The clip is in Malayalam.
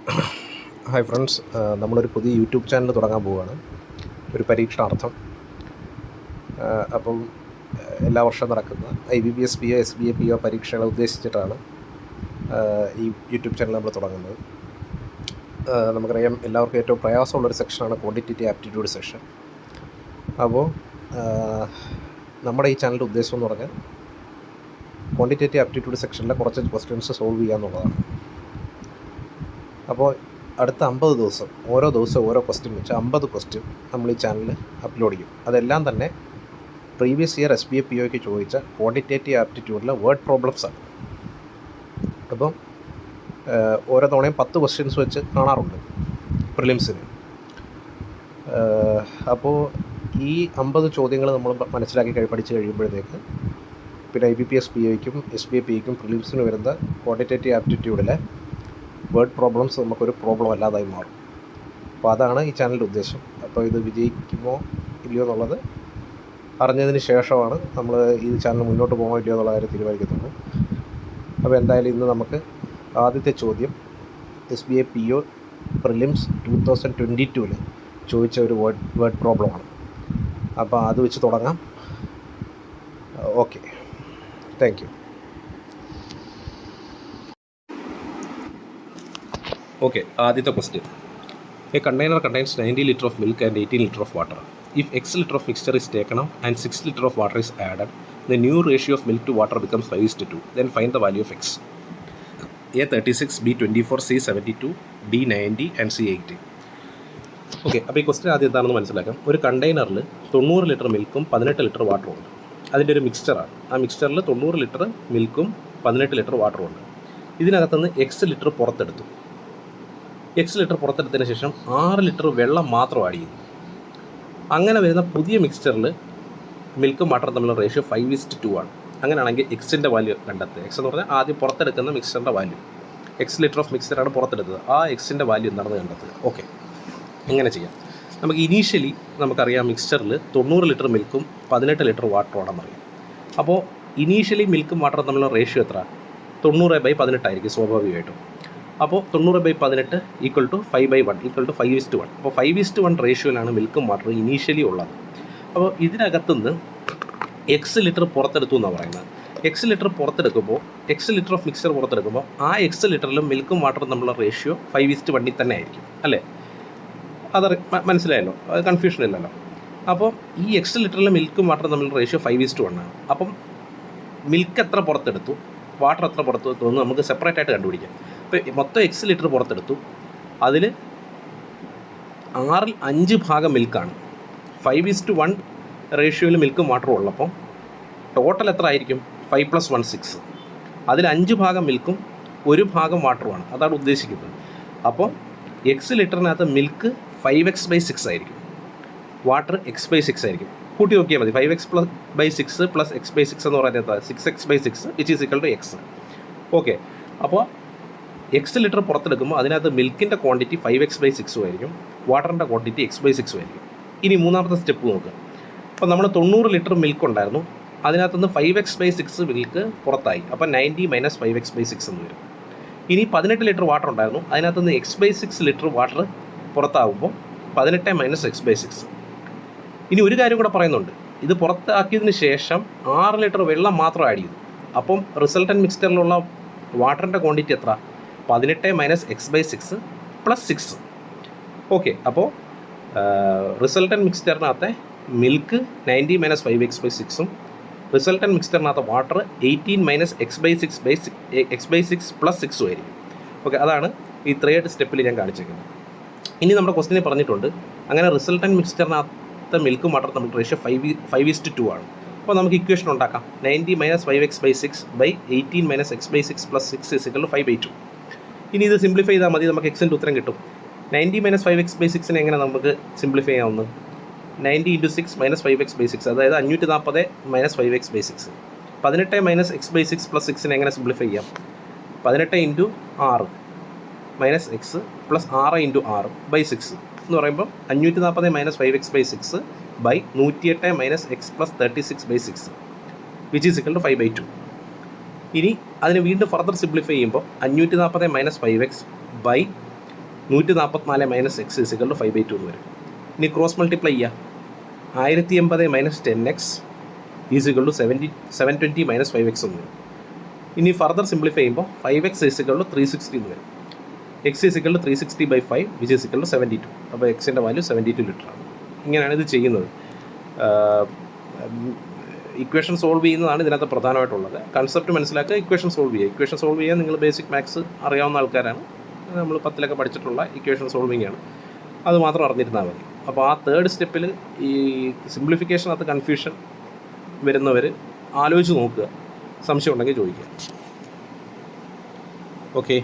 ഹായ് ഫ്രണ്ട്സ്, നമ്മളൊരു പുതിയ യൂട്യൂബ് ചാനൽ തുടങ്ങാൻ പോവുകയാണ്. ഒരു പരീക്ഷണാർത്ഥം. അപ്പം എല്ലാ വർഷവും നടക്കുന്ന IBPS PO SBA PO പരീക്ഷകളെ ഉദ്ദേശിച്ചിട്ടാണ് ഈ യൂട്യൂബ് ചാനൽ നമ്മൾ തുടങ്ങുന്നത്. നമുക്കറിയാം, എല്ലാവർക്കും ഏറ്റവും പ്രയാസമുള്ളൊരു സെക്ഷനാണ് ക്വാണ്ടിറ്റേറ്റീവ് ആപ്റ്റിറ്റ്യൂഡ് സെക്ഷൻ. അപ്പോൾ നമ്മുടെ ഈ ചാനലിൻ്റെ ഉദ്ദേശം എന്ന് പറഞ്ഞാൽ ക്വാണ്ടിറ്റേറ്റീവ് ആപ്റ്റിറ്റ്യൂഡ് സെക്ഷനിലെ കുറച്ച് ക്വസ്റ്റ്യൻസ് സോൾവ് ചെയ്യുക എന്നുള്ളതാണ്. അപ്പോൾ അടുത്ത 50 ദിവസം ഓരോ ദിവസവും ഓരോ ക്വസ്റ്റ്യൻ വെച്ച് 50 ക്വസ്റ്റ്യൻ നമ്മൾ ഈ ചാനലിൽ അപ്ലോഡ് ചെയ്യും. അതെല്ലാം തന്നെ പ്രീവിയസ് ഇയർ SBA POയ്ക്ക് ചോദിച്ച ക്വാണ്ടിറ്റേറ്റീവ് ആപ്റ്റിറ്റ്യൂഡിലെ വേർഡ് പ്രോബ്ലംസ് ആണ്. അപ്പം ഓരോ തവണയും 10 ക്വസ്റ്റ്യൻസ് വെച്ച് കാണാറുണ്ട് പ്രിലിംസിന്. അപ്പോൾ ഈ 50 ചോദ്യങ്ങൾ നമ്മൾ മനസ്സിലാക്കി പഠിച്ച് കഴിയുമ്പോഴത്തേക്ക് പിന്നെ IBPS POയ്ക്കും SBA POയ്ക്കും പ്രിലിംസിന് വരുന്ന ക്വാണ്ടിറ്റേറ്റീവ് ആപ്റ്റിറ്റ്യൂഡിലെ വേർഡ് പ്രോബ്ലംസ് നമുക്കൊരു പ്രോബ്ലം അല്ലാതായി മാറും. അപ്പോൾ അതാണ് ഈ ചാനലിൻ്റെ ഉദ്ദേശം. അപ്പോൾ ഇത് വിജയിക്കുമോ ഇല്ലയോ എന്നുള്ളത് അറിഞ്ഞതിന് ശേഷമാണ് നമ്മൾ ഈ ചാനൽ മുന്നോട്ട് പോകാൻ ഇല്ലയോ എന്നുള്ള കാര്യം തീരുമാനിക്കുന്നുള്ളൂ. അപ്പോൾ എന്തായാലും ഇന്ന് നമുക്ക് ആദ്യത്തെ ചോദ്യം SBA PO പ്രിലിംസ് 2022 ചോദിച്ച ഒരു വേർഡ് പ്രോബ്ലമാണ്. അപ്പോൾ അത് വെച്ച് തുടങ്ങാം. Okay, thank you. Okay, ആദ്യത്തെ question. A container contains 90 liters of milk and 18 liters of water. If X liter of mixture is taken out and 6 liters of water is added, the new ratio of milk to water becomes 5:2. Then find the value of X. A 36, B 24, C 72, D 90 and C 80. Okay, അപ്പോൾ ഈ ക്വസ്റ്റ്യൻ ആദ്യം എന്താണെന്ന് മനസ്സിലാക്കാം. ഒരു കണ്ടെയ്നറിൽ 90 ലിറ്റർ മിൽക്കും 18 ലിറ്റർ വാട്ടറും ഉണ്ട്. അതിൻ്റെ ഒരു മിക്സ്ചറാണ്. ആ മിക്സ്ചറിൽ 90 ലിറ്റർ മിൽക്കും 18 ലിറ്റർ വാട്ടറും ഉണ്ട്. ഇതിനകത്തുനിന്ന് X ലിറ്റർ പുറത്തെടുത്തു. X ലിറ്റർ പുറത്തെടുത്തതിന് ശേഷം 6 ലിറ്റർ വെള്ളം മാത്രം ആഡ് ചെയ്തു. അങ്ങനെ വരുന്ന പുതിയ മിക്സ്ചറിൽ മിൽക്കും വാട്ടറും തമ്മിലുള്ള റേഷ്യോ 5:2 ആണ്. അങ്ങനെയാണെങ്കിൽ എക്സിൻ്റെ വാല്യൂ കണ്ടെത്തുക. എക്സ് എന്ന് പറഞ്ഞാൽ ആദ്യം പുറത്തെടുക്കുന്ന മിക്സ്ചറിൻ്റെ വാല്യൂ. X ലിറ്റർ ഓഫ് മിക്സ്ചറാണ് പുറത്തെടുത്തത്. ആ എക്സിൻ്റെ വാല്യൂ എന്താണെന്ന് കണ്ടെത്തുക. ഓക്കെ, എങ്ങനെ ചെയ്യാം? നമുക്ക് ഇനീഷ്യലി നമുക്കറിയാം മിക്സ്ചറിൽ 90 ലിറ്റർ മിൽക്കും 18 ലിറ്റർ വാട്ടറുമാണെന്ന് അറിയാം. അപ്പോൾ ഇനീഷ്യലി മിൽക്കും വാട്ടറും തമ്മിലുള്ള റേഷ്യോ എത്ര? 90/18 ആയിരിക്കും സ്വാഭാവികമായിട്ടും. അപ്പോൾ 90/18 ഈക്വൽ ടു 5/1 ഈക്വൽ ടു 5:1. അപ്പോൾ 5:1 റേഷ്യോയിലാണ് മിൽക്കും വാട്ടറും ഇനീഷ്യലി ഉള്ളത്. അപ്പോൾ ഇതിനകത്തുനിന്ന് X ലിറ്റർ പുറത്തെടുത്തു എന്നാണ് പറയുന്നത്. X ലിറ്റർ പുറത്തെടുക്കുമ്പോൾ X ലിറ്റർ ഓഫ് മിക്സ്ചർ പുറത്തെടുക്കുമ്പോൾ ആ X ലിറ്ററിലും മിൽക്കും വാട്ടറും തമ്മിലുള്ള റേഷ്യോ 5:1 തന്നെ ആയിരിക്കും അല്ലേ? അത് മനസ്സിലായല്ലോ, അത് കൺഫ്യൂഷൻ ഇല്ലല്ലോ. അപ്പോൾ ഈ X ലിറ്ററിലും മിൽക്കും വാട്ടറും തമ്മിലുള്ള റേഷ്യോ 5:1 ആണ്. അപ്പം മിൽക്ക് എത്ര പുറത്തെടുത്തു, വാട്ടർ എത്ര പുറത്തെടുത്തു എന്ന് നമുക്ക് സെപ്പറേറ്റ് ആയിട്ട് കണ്ടുപിടിക്കാം. ഇപ്പോൾ മൊത്തം X ലിറ്റർ പുറത്തെടുത്തു, അതിൽ 6ൽ 5 ഭാഗം മിൽക്കാണ്. 5:1 റേഷ്യോയിൽ മിൽക്കും വാട്ടറും ഉള്ളപ്പോൾ ടോട്ടൽ എത്ര ആയിരിക്കും? 5 + 1 6. അതിൽ 5 ഭാഗം മിൽക്കും 1 ഭാഗം വാട്ടറുമാണ്. അതാണ് ഉദ്ദേശിക്കുന്നത്. അപ്പോൾ X ലിറ്ററിനകത്ത് മിൽക്ക് 5x/6 ആയിരിക്കും, വാട്ടർ x/6 ആയിരിക്കും. കൂട്ടി നോക്കിയാൽ മതി. 5x/6 + x/6 എന്ന് പറയുന്നത് 6x/6 which is equal to X. Okay, അപ്പോൾ X ലിറ്റർ പുറത്തെടുക്കുമ്പോൾ അതിനകത്ത് മിൽക്കിൻ്റെ ക്വാണ്ടിറ്റി 5x/6 ആയിരിക്കും, വാട്ടറിൻ്റെ ക്വാണ്ടിറ്റി x/6 ആയിരിക്കും. ഇനി മൂന്നാമത്തെ സ്റ്റെപ്പ് നോക്കുക. അപ്പോൾ നമ്മൾ 90 ലിറ്റർ മിൽക്ക് ഉണ്ടായിരുന്നു, അതിനകത്തുനിന്ന് 5x/6 മിൽക്ക് പുറത്തായി. അപ്പോൾ 90 - 5x/6 എന്ന് വരും. ഇനി 18 ലിറ്റർ വാട്ടർ ഉണ്ടായിരുന്നു, അതിനകത്തുനിന്ന് x/6 ലിറ്റർ വാട്ടർ പുറത്താകുമ്പോൾ 18 - x/6. ഇനി ഒരു കാര്യം കൂടെ പറയുന്നുണ്ട്. ഇത് പുറത്താക്കിയതിന് ശേഷം 6 ലിറ്റർ വെള്ളം മാത്രം ആഡ് ചെയ്തു. അപ്പം റിസൾട്ടൻറ്റ് മിക്സ്ചറിലുള്ള വാട്ടറിൻ്റെ ക്വാണ്ടിറ്റി എത്ര? 18 - x/6 + 6. ഓക്കെ, അപ്പോൾ റിസൾട്ടൻറ്റ് മിക്സ്ചറിനകത്തെ മിൽക്ക് 90 - 5x/6ഉം റിസൾട്ടൻറ്റ് മിക്സ്ചറിനകത്ത് വാട്ടർ 18 - x/6 + 6ഉം ആയിരിക്കും. ഓക്കെ, അതാണ് ഈ തേർഡ് സ്റ്റെപ്പിൽ ഞാൻ കാണിച്ചിരിക്കുന്നത്. ഇനി നമ്മുടെ ക്വസ്റ്റിനെ പറഞ്ഞിട്ടുണ്ട്, അങ്ങനെ റിസൾട്ടൻറ്റ് മിക്സ്ചറിനകത്ത് മിൽക്കും വാട്ടർ തമ്മിൽ റേഷ്യോ 5:2 ആണ്. അപ്പോൾ നമുക്ക് ഇക്വേഷൻ ഉണ്ടാക്കാം. 90 - 5x/6 / 18 - x/6 + 6 = 5/2. ഇനി ഇത് സിംപ്ലിഫൈ ചെയ്താൽ മതി, നമുക്ക് എക്സിൻ്റെ ഉത്തരം കിട്ടും. 90 - 5x/6 എങ്ങനെ നമുക്ക് സിംപ്ലിഫൈ ചെയ്യാവുന്നത്? 90 × 6 - 5x/6, അതായത് 540 - 5x/6. 18 - x/6 + 6 എങ്ങനെ സിംപ്ലിഫൈ ചെയ്യാം? 18 × 6 - x + 6 × 6/6 എന്ന് പറയുമ്പോൾ 540 - 5x/6 108 - x + 36/6 which is equal to 5/2. ഇനി അതിന് വീണ്ടും ഫർദർ സിംപ്ലിഫൈ ചെയ്യുമ്പോൾ 540 - 5x 144 minus X is equal to 5/2 എന്ന് വരും. ഇനി ക്രോസ് മൾട്ടിപ്ലൈ ചെയ്യുക. 1080 minus 10x is equal to 720 minus 5x എന്ന് വരും. ഇനി ഫർദർ സിംപ്ലിഫൈ ചെയ്യുമ്പോൾ 5x ഈസിക്വൽ ടു 360 എന്ന് വരും. X is equal to 360/5 which is equal to 72. അപ്പോൾ എക്സിൻ്റെ വാല്യൂ 72 ലിറ്ററാണ്. ഇങ്ങനെയാണ് ഇത് ചെയ്യുന്നത്. ഇക്വേഷൻ സോൾവ് ചെയ്യുന്നതാണ് ഇതിനകത്ത് പ്രധാനമായിട്ടുള്ളത്. കൺസെപ്റ്റ് മനസ്സിലാക്കുക, ഇക്വേഷൻ സോൾവ് ചെയ്യുക. ഇക്വേഷൻ സോൾവ് ചെയ്യാൻ നിങ്ങൾ ബേസിക് മാത്സ് അറിയാവുന്ന ആൾക്കാരാണ്. നമ്മൾ 10 പഠിച്ചിട്ടുള്ള ഇക്വേഷൻ സോൾവിങ് ആണ്. അത് മാത്രം അറിഞ്ഞിരുന്നാൽ മതി. അപ്പോൾ ആ തേർഡ് സ്റ്റെപ്പിൽ ഈ സിംപ്ലിഫിക്കേഷനകത്ത് കൺഫ്യൂഷൻ വരുന്നവർ ആലോചിച്ച് നോക്കുക. സംശയം ഉണ്ടെങ്കിൽ ചോദിക്കുക. ഓക്കെ.